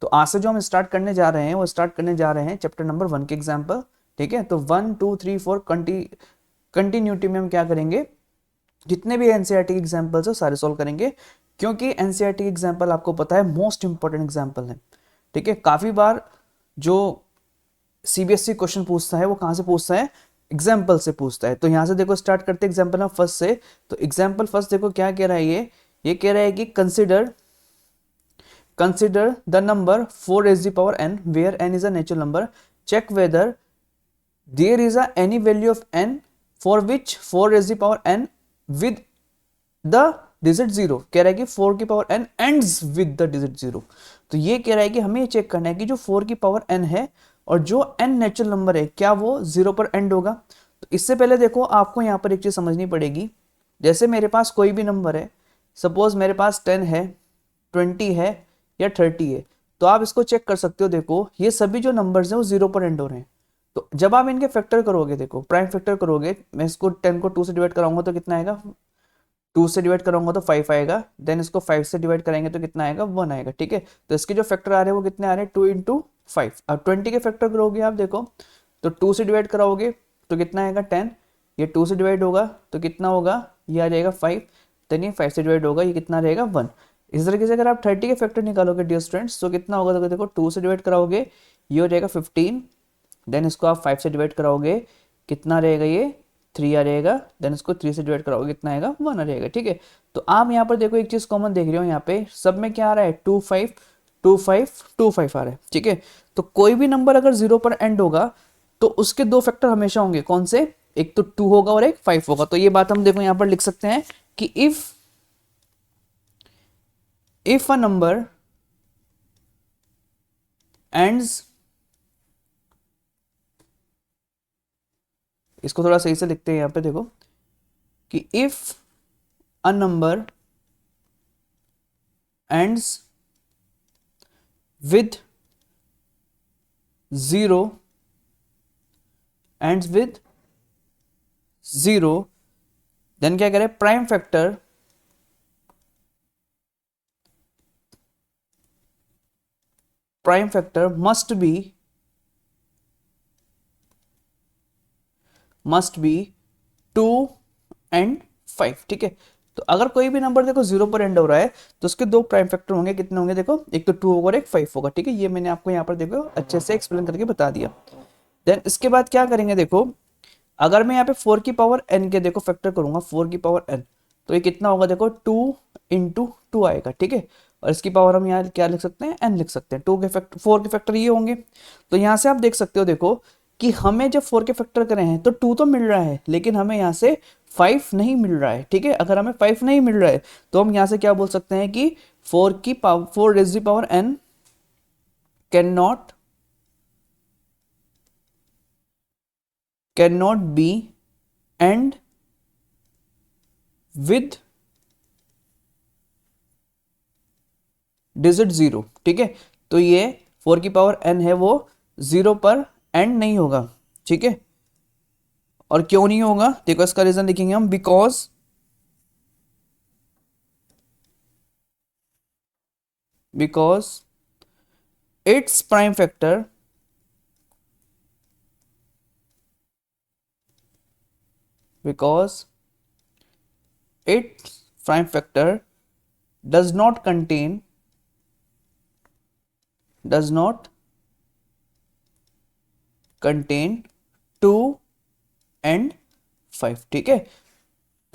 तो आज से जो हम स्टार्ट करने जा रहे हैं वो स्टार्ट करने जा रहे हैं चैप्टर नंबर 1 के एग्जाम्पल। ठीक है, तो 1 2 3 4 कंटिन्यूटी में हम क्या करेंगे, जितने भी एनसीईआरटी के एग्जाम्पल्स है सारे सॉल्व करेंगे, क्योंकि एनसीईआरटी के एग्जाम्पल आपको पता है मोस्ट इंपॉर्टेंट एग्जाम्पल है। ठीक है, काफी बार जो सीबीएसई क्वेश्चन पूछता है वो कहाँ से पूछता है, एग्जाम्पल से पूछता है। तो यहाँ से देखो स्टार्ट करते हैं एग्जाम्पल फर्स्ट से। तो एग्जाम्पल फर्स्ट देखो क्या कह रहा है, ये कह रहा है कि consider the number 4 raised to the power n where n is a natural number. Check whether there is a any value of n for which 4 raised to the power n with the digit 0। कह रहा है कि 4 की power n ends with the digit 0। तो ये कह रहा है कि हमें ये चेक करना है कि जो 4 की पावर n है और जो n नेचुरल नंबर है क्या वो 0 पर एंड होगा। तो इससे पहले देखो आपको यहाँ पर एक चीज समझनी पड़ेगी। जैसे मेरे पास कोई भी नंबर है, सपोज मेरे पास 10 है, 20 है या 30 है, तो आप इसको चेक कर सकते हो। देखो ये सभी जो नंबर्स हैं वो 0 पर एंड हो रहे हैं। तो जब आप इनके फैक्टर करोगे, देखो प्राइम फैक्टर करोगे, मैं इसको 10 को 2 से डिवाइड कराऊंगा तो कितना आएगा, 2 से डिवाइड कराऊंगा तो 5 आएगा, देन इसको 5 से डिवाइड कराएंगे तो कितना आएगा, 1 आएगा। ठीक है, तो इसके जो फैक्टर आ रहे हैं वो कितने आ रहे हैं, 2 इंटू 5। अब 20 के फैक्टर करोगे आप देखो, तो 2 से डिवाइड कराओगे तो कितना आएगा 10, ये 2 से डिवाइड होगा तो कितना होगा, ये आ जाएगा 5, देन ये 5 से डिवाइड होगा, ये कितना रहेगा 1। इस तरीके से अगर आप 30 के फैक्टर निकालोगे डियर स्टूडेंट्स तो कितना होगा, तो देखो 2 से डिवाइड कराओगे ये हो जाएगा 15, देन इसको आप 5 से डिवाइड कराओगे कितना रहेगा, ये 3 आ जाएगा, देन इसको 3 से डिवाइड कराओगे कितना आएगा, 1 आ जाएगा। ठीक है, तो आप यहाँ पर देखो एक चीज कॉमन देख रहे हो, यहाँ पे सब में क्या आ रहा है, 2 5 2 5 2 5 आ रहा है। ठीक है, तो कोई भी नंबर अगर 0 पर एंड होगा तो उसके दो फैक्टर हमेशा होंगे, कौन से, एक तो 2 होगा और एक 5 होगा। तो ये बात हम देखो यहाँ पर लिख सकते हैं कि इफ अ नंबर एंड्स, इसको थोड़ा सही से लिखते हैं यहाँ पे देखो कि if a number ends with 0 ends with 0, then क्या करें, prime factor must be 2 and 5। ठीक है, तो अगर कोई भी नंबर देखो 0 पर एंड हो रहा है तो उसके दो प्राइम फैक्टर होंगे, कितने होंगे देखो, एक तो 2 होगा और एक 5 होगा। ठीक है, ये मैंने आपको यहाँ पर देखो अच्छे से एक्सप्लेन करके बता दिया। देन इसके बाद क्या करेंगे, देखो अगर मैं यहाँ पे 4 की पावर n के देखो फैक्टर करूंगा, 4 की पावर n, तो ये कितना होगा देखो, 2 इंटू 2 आएगा। ठीक है, और इसकी पावर हम यहाँ क्या लिख सकते हैं, n लिख सकते हैं। 2 के फैक्टर 4 के फैक्टर ये होंगे। तो यहाँ से आप देख सकते हो देखो कि हमें जब 4 के फैक्टर करें हैं तो 2 तो मिल रहा है, लेकिन हमें यहाँ से 5 नहीं मिल रहा है। ठीक है, अगर हमें 5 नहीं मिल रहा है तो हम यहाँ से क्या बोल सकते हैं कि 4 raise to power n cannot be end with digit 0। ठीक है, तो ये 4 की पावर n है वो 0 पर एंड नहीं होगा। ठीक है, और क्यों नहीं होगा देखो, इसका रीजन लिखेंगे हम, because its prime factor does not contain 2 and 5। ठीक है,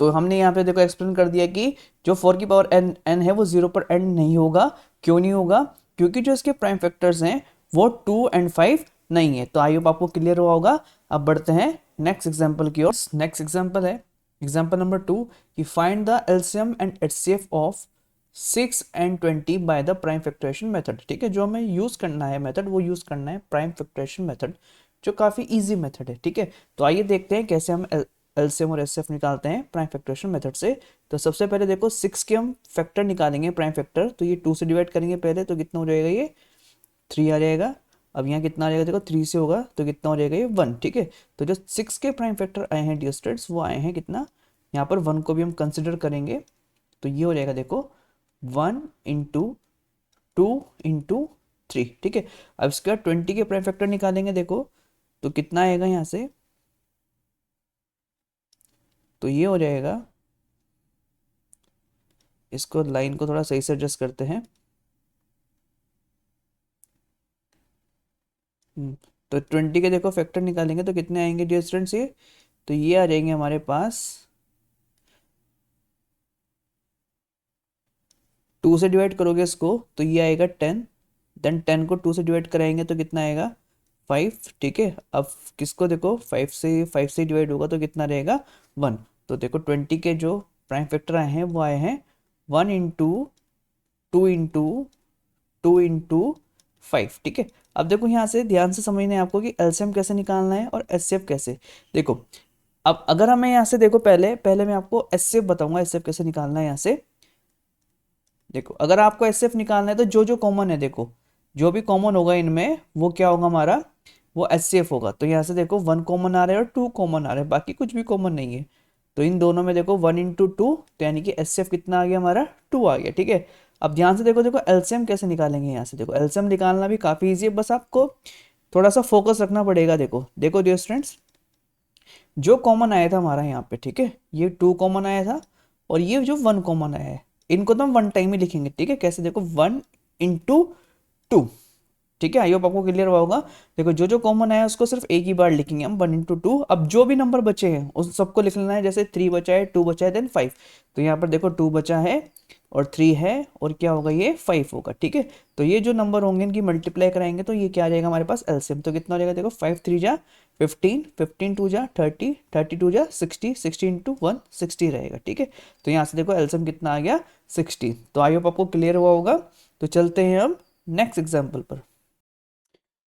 तो हमने यहाँ पे देखो एक्सप्लेन कर दिया कि जो 4 की पावर n है वो 0 पर एंड नहीं होगा। क्यों नहीं होगा, क्योंकि जो इसके प्राइम फैक्टर्स हैं वो 2 एंड 5 नहीं है। तो आई होप आपको क्लियर हुआ होगा। अब बढ़ते हैं नेक्स्ट एग्जांपल की ओर। नेक्स्ट एग्जांपल है एग्जांपल नंबर 2 कि find the LCM and HCF of 6 and 20 by the prime factorisation method. ठीक है, जो हमें यूज करना है मेथड, वो यूज करना है प्राइम फैक्टराइजेशन मेथड, जो काफी इजी मेथड है। ठीक है, तो आइए देखते हैं कैसे हम एलसीएम और एचसीएफ निकालते हैं प्राइम फैक्टराइजेशन मेथड से। तो सबसे पहले देखो 6 के हम फैक्टर निकालेंगे प्राइम फैक्टर, तो ये 2 से डिवाइड करेंगे पहले, तो कितना हो जाएगा, ये 3 आ जाएगा। अब यहाँ कितना आ जाएगा देखो, 3 से होगा तो कितना हो जाएगा, ये 1। ठीक है, तो जो 6 के प्राइम फैक्टर आए हैं डियर स्टूडेंट्स, वो आए हैं कितना, यहाँ पर 1 को भी हम कंसिडर करेंगे, तो ये हो जाएगा देखो 1 इंटू 2 इंटू 3, ठीक है। अब इसके बाद 20 के प्राइम फैक्टर निकालेंगे, देखो तो कितना आएगा यहाँ से, तो ये हो जाएगा, इसको लाइन को थोड़ा सही से एडजस्ट करते हैं। तो 20 के देखो फैक्टर निकालेंगे तो कितने आएंगे डियर स्टूडेंट्स, ये तो ये आ जाएंगे हमारे पास, 2 से डिवाइड करोगे इसको तो ये आएगा 10, देन 10 को 2 से डिवाइड कराएंगे तो कितना आएगा 5, ठीक है। अब किसको देखो 5 से डिवाइड होगा तो कितना रहेगा 1। तो देखो 20 के जो प्राइम फैक्टर आए हैं वो आए हैं 1 इंटू 2 इंटू 2 इंटू 5, ठीक है। अब देखो यहाँ से ध्यान से समझना है आपको कि एलसीएम कैसे निकालना है और एचसीएफ कैसे। देखो अब अगर हमें यहाँ से देखो, पहले पहले मैं आपको एचसीएफ बताऊंगा, एचसीएफ कैसे निकालना है यहाँ से। देखो अगर आपको एचसीएफ निकालना है तो जो जो कॉमन है, देखो जो भी कॉमन होगा इनमें वो क्या होगा हमारा, वो एचसीएफ होगा। तो यहाँ से देखो 1 कॉमन आ रहा है और 2 कॉमन आ रहा है, बाकी कुछ भी कॉमन नहीं है। तो इन दोनों में देखो 1 इंटू 2, तो यानी कि एचसीएफ कितना आ गया हमारा 2 आ गया, ठीक है। अब ध्यान से देखो, देखो एलसीएम कैसे निकालेंगे यहाँ से। देखो एलसीएम निकालना भी काफ़ी ईजी है, बस आपको थोड़ा सा फोकस रखना पड़ेगा। देखो देखो डियर स्टूडेंट्स, जो कॉमन आया था हमारा यहाँ पे, ठीक है, ये 2 कॉमन आया था और ये जो 1 कॉमन आया है, इनको तो हम 1 टाइम ही लिखेंगे, ठीक है। कैसे, देखो 1 इंटू 2, ठीक है। आई होप आपको क्लियर हुआ होगा। देखो जो जो कॉमन आया उसको सिर्फ एक ही बार लिखेंगे हम, 1 इंटू 2। अब जो भी नंबर बचे हैं उस सबको लिख लेना है, जैसे 3 बचा है, 2 बचा है, देन 5। तो यहाँ पर देखो 2 बचा है और 3 है और क्या होगा, ये 5 होगा, ठीक है। तो ये जो नंबर होंगे इनकी मल्टीप्लाई कराएंगे तो ये क्या आ जाएगा हमारे पास एलसीएम। तो कितना हो जाएगा, देखो 5 3 जा 15, 15 2 जा 30, 32 जा 60, 60 इंटू 1 60 रहेगा, ठीक है। तो यहाँ से देखो एलसीएम कितना आ गया 60। तो आई होप आपको क्लियर हुआ होगा। तो चलते हैं अब नेक्स्ट एग्जाम्पल पर।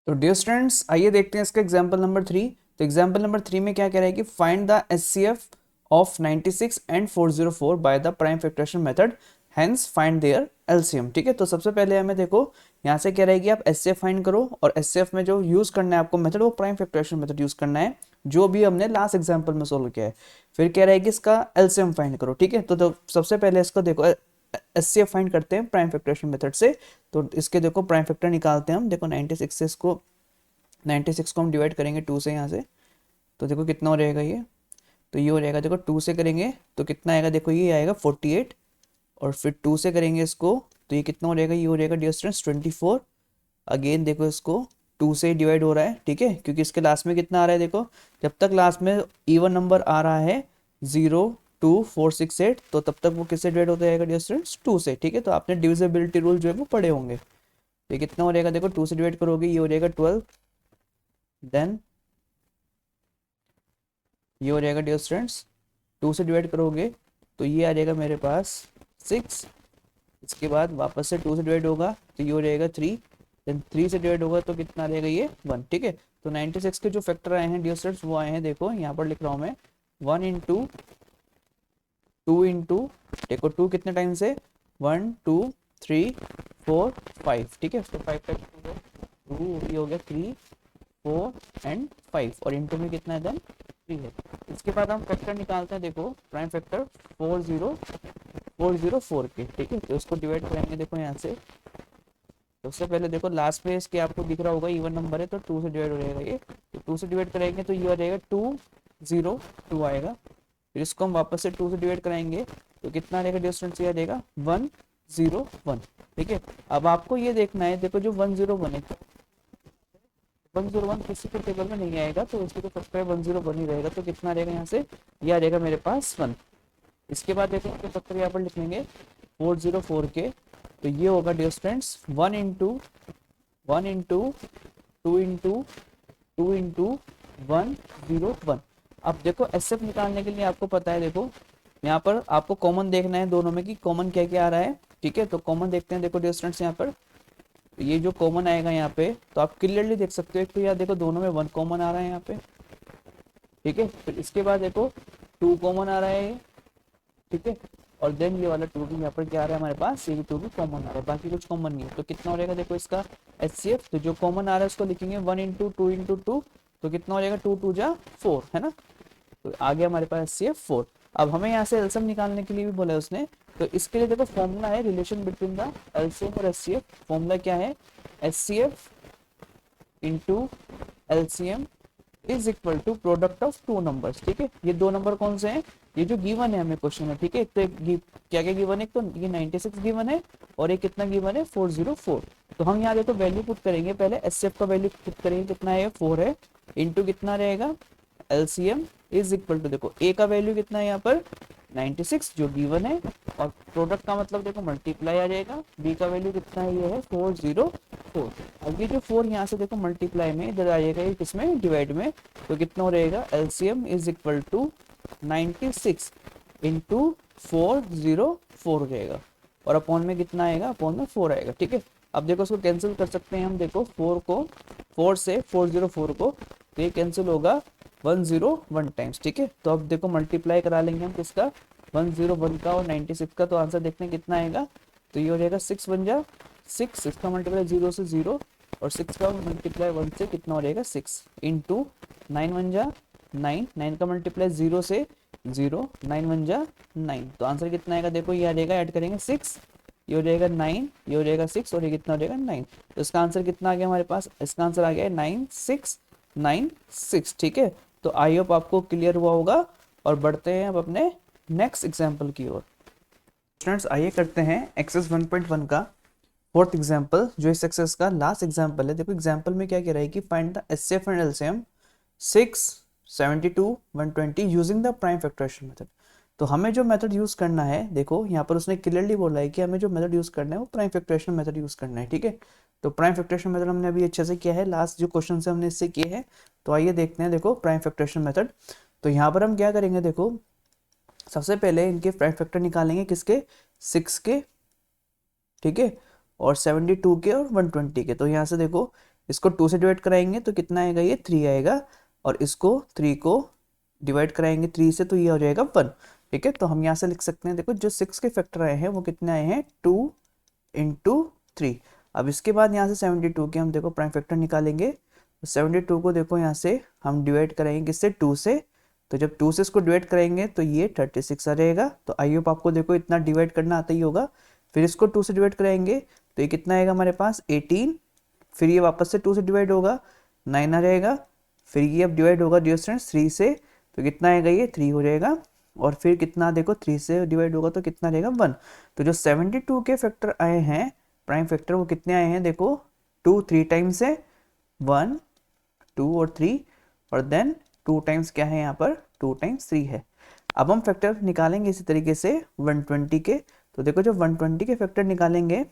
तो डियर स्टूडेंट्स आइए देखते हैं इसका एग्जाम्पल नंबर 3। तो एग्जाम्पल नंबर 3 में क्या कह रहा है कि find the HCF of 96 and 404 by the prime factorisation method, hence find their LCM, ठीक है। तो सबसे पहले हमें देखो यहाँ से कह रहा है कि आप एचसीएफ फाइंड करो और एचसीएफ में जो यूज करना है आपको मेथड, वो प्राइम फैक्टरेशन मेथड यूज करना है, जो भी हमने लास्ट एग्जाम्पल में सोल्व किया है। फिर कह रहा है कि इसका एलसीएम फाइंड करो, ठीक है। तो सबसे पहले इसको देखो एचसीएफ फाइंड करते हैं प्राइम फैक्टरेशन मेथड से। तो इसके देखो प्राइम फैक्टर निकालते हैं हम। देखो 96 से इसको 96 को हम डिवाइड करेंगे 2 से यहाँ से, तो देखो कितना हो जाएगा ये, तो ये हो जाएगा, देखो 2 से करेंगे तो कितना आएगा, देखो ये आएगा 48, और फिर 2 से करेंगे इसको तो ये कितना हो जाएगा, ये हो जाएगा डियर स्टूडेंट्स 24। अगेन देखो इसको 2 से डिवाइड हो रहा है, ठीक है, क्योंकि इसके लास्ट में कितना आ रहा है, देखो जब तक लास्ट में इवन नंबर आ रहा है 0 2 4 6 8, तो तब तक वो किससे डिवाइड होता जाएगा डियर स्टूडेंट्स 2 से, ठीक है। तो आपने डिविजिबिलिटी रूल जो है वो पढ़े होंगे। तो ये कितना हो जाएगा, देखो 2 से डिवाइड करोगे ये हो जाएगा 12, देन ये हो जाएगा डियर स्टूडेंट्स 2 से डिवाइड करोगे तो ये आ जाएगा मेरे पास 6, इसके बाद वापस से 2 से डिवाइड होगा तो ये हो जाएगा 3, देन 3 से डिवाइड होगा तो कितना आ जाएगा ये 1, ठीक है। तो 96 के जो फैक्टर आए हैं डियर स्टूडेंट्स वो आए हैं, देखो यहाँ पर लिख रहा हूँ मैं 1 इंटू 2 इंटू, देखो 2 कितने टाइम से 1 2 3 4 5, ठीक है। तो 5 टाइम 2 ये हो गया 3 4 एंड 5, और इंटू में कितना है देन 3 है। इसके बाद हम फैक्टर निकालते हैं, देखो प्राइम फैक्टर 404 के, ठीक है। तो इसको डिवाइड करेंगे, देखो यहाँ से सबसे पहले देखो लास्ट में इसके आपको दिख रहा होगा इवन नंबर है तो 2 से डिवाइड हो जाएगा ये, तो 2 से डिवाइड करेंगे तो ये आ जाएगा 202 आएगा। फिर इसको हम वापस से 2 से डिवाइड कराएंगे तो कितना आएगा डियर स्टूडेंट्स, ये आ जाएगा 101, ठीक है। अब आपको ये देखना है, देखो जो 101 है, 101 किसी के टेबल में नहीं आएगा तो इसके तो फैक्टर 101 ही रहेगा, तो कितना रहेगा यहाँ से, ये आ जाएगा मेरे पास 1। इसके बाद देखो इसके फैक्टर यहाँ पर लिख लेंगे 404 के, तो ये होगा dear students 1 into 2 into 2 into 101। अब देखो एचसीएफ निकालने के लिए आपको पता है, देखो यहाँ पर आपको कॉमन देखना है दोनों में कि कॉमन क्या क्या आ रहा है, ठीक है। तो कॉमन देखते हैं, देखो डियर स्टूडेंट्स यहाँ पर ये जो कॉमन आएगा यहाँ पे तो आप क्लियरली देख सकते हो, एक तो यार देखो दोनों में 1 कॉमन आ रहा है यहाँ पे, ठीक है। फिर इसके बाद देखो 2 कॉमन आ रहा है, ठीक है, और देन ये वाला 2 भी यहाँ पर क्या आ रहा है हमारे पास, ये भी 2 भी कॉमन आ रहा है, बाकी कुछ कॉमन नहीं है। तो कितना हो जाएगा, देखो इसका एचसीएफ, तो जो कॉमन आ रहा है उसको लिखेंगे 1 इंटू 2 इंटू 2, तो कितना हो जाएगा 2 2 जा 4, है ना। तो आ गया हमारे पास एचसीएफ 4। अब हमें यहाँ से एलसीएम निकालने के लिए भी बोला है उसने, तो इसके लिए देखो फॉर्मूला है रिलेशन बिटवीन द एलसीएम और एचसीएफ। फॉर्मूला क्या है, HCF into LCM is equal to product of two numbers. ठीक है, ये दो नंबर कौन से हैं, ये जो गिवन है हमें क्वेश्चन में। ठीक है, तो क्या क्या गिवन है, तो ये 96 गिवन है और ये कितना गिवन है 404। तो हम यहाँ देखो वैल्यू पुट करेंगे, पहले एचसीएफ का वैल्यू पुट करेंगे, कितना है 4 है, इंटू कितना रहेगा एलसीएम इज इक्वल टू, देखो ए का वैल्यू कितना है यहाँ पर 96 जो गिवन है, और प्रोडक्ट का मतलब देखो मल्टीप्लाई आ जाएगा, बी का वैल्यू कितना है ये है 404। अब ये जो 4 यहाँ से देखो मल्टीप्लाई में इधर आ जाएगा, ये किसमें डिवाइड में, तो कितना हो रहेगा LCM is equal to 96 into 404 हो जाएगा, और अपॉन में कितना आएगा, अपॉन में 4 आएगा। ठीक है, अब देखो उसको कैंसिल कर सकते हैं हम, देखो 4 से 404 को, तो ये कैंसिल होगा 101 टाइम्स। ठीक है, तो अब देखो मल्टीप्लाई करा लेंगे हम किसका 101 का और 96 का, तो आंसर देखते हैं कितना आएगा, तो ये हो जाएगा 6 बन जा 6 का मल्टीप्लाई 0 से 0 और 6 का मल्टीप्लाई 1 से कितना हो जाएगा 6 इंटू 9 बन जा 9 का मल्टीप्लाई 0 से 0 9 बन जा 9, तो आंसर कितना आएगा, देखो ये आ जाएगा, ऐड करेंगे 6, ये हो जाएगा 9, ये हो जाएगा 6 और ये कितना हो जाएगा 9, तो इसका आंसर कितना आ गया हमारे पास, इसका आंसर आ गया 9696। ठीक है, तो आई होप आपको क्लियर हुआ होगा, और बढ़ते हैं अब अपने नेक्स्ट एग्जाम्पल की ओर। स्टूडेंट्स आइए करते हैं एक्सरसाइज 1.1 का फोर्थ एग्जाम्पल, जो इस एक्सरसाइज का लास्ट एग्जाम्पल है। देखो एग्जाम्पल में क्या कह रहा है कि find the HCF and LCM 6, 72, 120 using the prime factorisation method. तो हमें जो मेथड यूज करना है, देखो यहाँ पर उसने क्लियरली बोला है कि हमें जो मेथड यूज करना है वो प्राइम फैक्टराइजेशन मेथड यूज करना है। ठीक है, तो प्राइम फैक्टराइजेशन मेथड हमने अभी अच्छे से किया है, लास्ट जो क्वेश्चन से हमने इससे किए हैं। तो आइए देखते हैं, देखो प्राइम फैक्टराइजेशन मेथड। तो यहाँ पर हम क्या करेंगे, देखो सबसे पहले इनके प्राइम फैक्टर निकालेंगे, किसके 6 के, ठीक है, और 72 के और 120 के। तो यहाँ से देखो इसको 2 से डिवाइड कराएंगे तो कितना आएगा, ये 3 आएगा, और इसको 3 को डिवाइड कराएंगे 3 से तो ये हो जाएगा 1। ठीक है, तो हम यहाँ से लिख सकते हैं, देखो जो 6 के फैक्टर आए हैं वो कितने आए हैं 2 इंटू 3। अब इसके बाद यहाँ से 72 के हम देखो प्राइम फैक्टर निकालेंगे, तो 72 को देखो यहाँ से हम डिवाइड कराएंगे किससे 2 से, तो जब 2 से इसको डिवाइड करेंगे तो ये 36 आ जाएगा। तो आई होप आपको देखो इतना डिवाइड करना आता ही होगा। फिर इसको 2 से डिवाइड कराएंगे तो ये कितना आएगा हमारे पास 18, फिर ये वापस से 2 से डिवाइड होगा 9 आ जाएगा, फिर ये अब डिवाइड होगा डियर स्टूडेंट्स 3 से, तो कितना आएगा ये 3 हो जाएगा, और फिर कितना देखो 3 से डिवाइड होगा तो कितना रहेगा 1। तो जो 72 के फैक्टर आए हैं प्राइम फैक्टर वो कितने आए हैं, देखो 2 3 टाइम्स है 1 2 और 3, और देन 2 टाइम्स क्या है यहाँ पर 2 टाइम्स 3 है। अब हम फैक्टर निकालेंगे इसी तरीके से 120 के। तो देखो जब 120 के फैक्टर निकालेंगे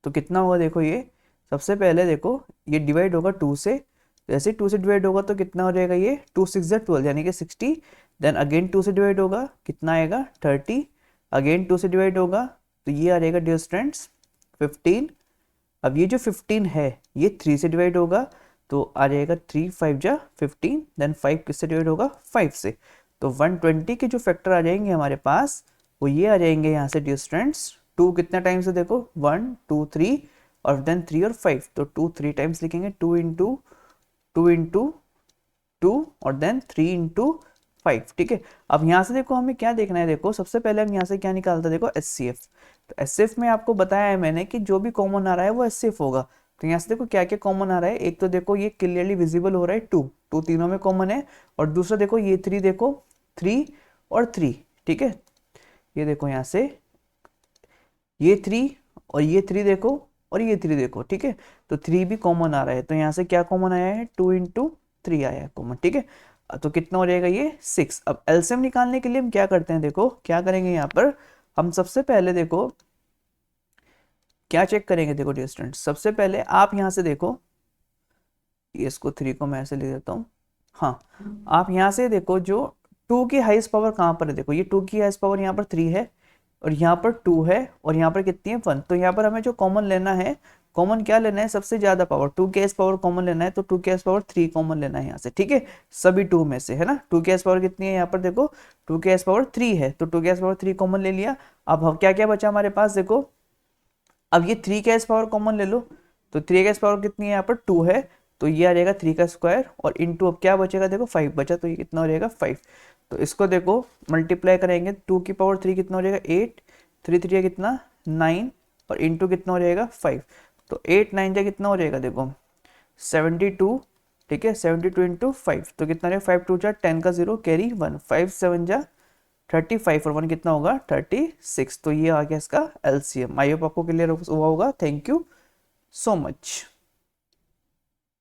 तो कितना होगा, देखो ये सबसे पहले देखो ये डिवाइड होगा 2 से, जैसे 2 से डिवाइड होगा तो कितना हो जाएगा ये 2 6 12 यानी कि 60, देन अगेन 2 से डिवाइड होगा कितना आएगा 30, अगेन 2 से डिवाइड होगा तो ये आ जाएगा डियर स्टूडेंट्स 15। अब ये जो 15 है ये 3 से डिवाइड होगा तो आ जाएगा 3 5 जा 15, देन 5 किससे डिवाइड होगा 5 से। तो 120 के जो फैक्टर आ जाएंगे हमारे पास वो ये आ जाएंगे यहाँ से डियर स्टूडेंट्स 2 कितना टाइम से देखो 1 2 3 और देन 3 और 5, तो 2 3 टाइम्स लिखेंगे 2 इंटू 2 और देन 3 इंटू 5। ठीक है, अब यहाँ से देखो हमें क्या देखना है, देखो सबसे पहले हम यहाँ से क्या निकालते हैं, देखो एचसीएफ। तो एचसीएफ में आपको बताया है मैंने कि जो भी कॉमन आ रहा है वो एचसीएफ होगा। तो यहाँ से देखो क्या क्या कॉमन आ रहा है, एक तो देखो ये क्लियरली विजिबल हो रहा है 2 तीनों में कॉमन है, और दूसरा देखो ये 3, देखो 3 और 3। ठीक है, ये देखो यहाँ से ये 3 और ये 3 देखो और ये 3 देखो। ठीक है, तो 3 भी कॉमन आ रहा है, तो यहाँ से क्या कॉमन आया है 2 इंटू 3 आया है कॉमन। ठीक है, तो कितना हो जाएगा ये 6। अब एलसीएम निकालने के लिए हम क्या करते हैं, देखो क्या करेंगे यहाँ पर हम सबसे पहले देखो क्या चेक करेंगे, देखो डियर स्टूडेंट्स सबसे पहले आप यहाँ से देखो ये इसको 3 को मैं ऐसे लिख देता हूँ। हाँ, आप यहाँ से देखो जो 2 की हाईएस्ट पावर कहाँ पर है, देखो ये 2 की हाईएस्ट पावर यहाँ पर 3 है और यहाँ पर 2 है और यहाँ पर कितनी है 1। तो यहाँ पर हमें जो कॉमन लेना है, कॉमन क्या लेना है, सबसे ज्यादा पावर 2 की हाईएस्ट पावर कॉमन लेना है, तो 2 की हाईएस्ट पावर 3 कॉमन लेना है यहाँ से। ठीक है, सभी 2 में से है ना, 2 की हाईएस्ट पावर कितनी है यहाँ पर देखो 2 की हाईएस्ट पावर 3 है, तो 2 की हाईएस्ट पावर 3 कॉमन ले लिया। अब क्या क्या बचा हमारे पास, देखो अब ये 3 की हाईएस्ट पावर कॉमन ले लो, तो 3 की हाईएस्ट पावर कितनी है यहाँ पर 2 है, तो ये आ जाएगा 3 का स्क्वायर और इंटू अब क्या बचेगा देखो 5 बचा, तो ये कितना हो जाएगा 5। तो इसको देखो मल्टीप्लाई करेंगे, 2 की पावर 3 कितना हो जाएगा 8, 3 3 कितना 9 और इंटू कितना हो जाएगा 5। तो 8 9 जा कितना हो जाएगा देखो 72, ठीक है 72 इंटू 5 तो कितना रहेगा 5 2 जा 10 का 0 कैरी 1, 5 7 जा 35 और 1 कितना होगा 36। तो ये आ गया इसका एलसीएम। आई होप आपको क्लियर हुआ होगा। Thank you so much.